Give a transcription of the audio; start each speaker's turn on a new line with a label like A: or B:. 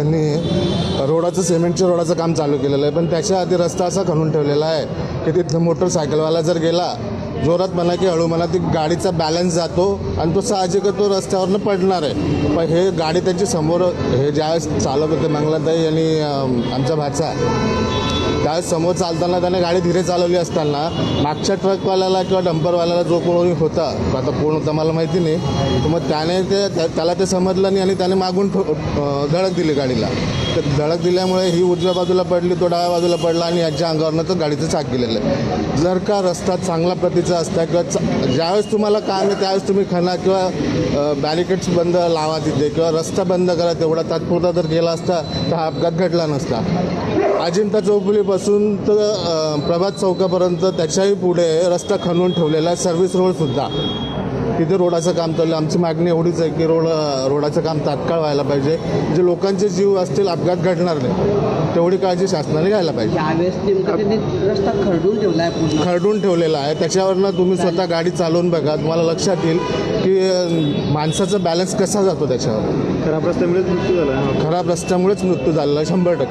A: त्यांनी रोडाचं सिमेंटच्या रोडाचं काम चालू केलेलं आहे, पण त्याच्या आधी रस्ता असा खणून ठेवलेला आहे की तिथं मोटरसायकलवाला जर गेला जोरात म्हणा की हळू म्हणा, ती गाडीचा बॅलन्स जातो आणि तो साहजिकच तो रस्त्यावरनं पडणार आहे. पण हे गाडी त्यांची समोर, हे ज्यावेळेस चालक होते मंगलाताई आणि आमचा भाचा, त्यावेळेस समोर चालताना त्याने गाडी धीरे चालवली असताना मागच्या ट्रकवाल्याला किंवा डंपरवाल्याला जो कोणी होता, आता कोण होता मला माहिती नाही, तर मग त्याला ते समजलं नाही आणि त्याने मागून धडक दिली गाडीला. तर धडक दिल्यामुळे ही उजव्या बाजूला पडली, तो डाव्या बाजूला पडला आणि याच्या अंगावरनं तर गाडीचं चाक गेलेलं आहे. जर का रस्ता चांगला प्रतीचा असता किंवा ज्यावेळेस तुम्हाला काम आहे त्यावेळेस तुम्ही खणा किंवा बॅरिकेड्स बंद लावा तिथे किंवा रस्ता बंद करा, तेवढा तात्पुरता जर गेला असता तर हा अपघात घडला नसता. अजिंठा चौफुलीपासून तर प्रभात चौकापर्यंत त्याच्याही पुढे रस्ता खणून ठेवलेला आहे, सर्व्हिस रोडसुद्धा. तिथे रोडाचं काम चाललं. आमची मागणी एवढीच आहे की रोडाचं काम तात्काळ व्हायला पाहिजे, जे लोकांचे जीव असतील, अपघात घडणार नाही, तेवढी काळजी शासनाने घ्यायला पाहिजे.
B: यावेळेस रस्ता
A: खरडून ठेवलेला आहे, त्याच्यावरनं तुम्ही स्वतः गाडी चालवून बघा, तुम्हाला लक्षात येईल की माणसाचा बॅलन्स कसा जातो त्याच्यावर.
C: खराब रस्त्यामुळेच मृत्यू झाला.
A: खराब रस्त्यामुळेच मृत्यू झालेला 100%.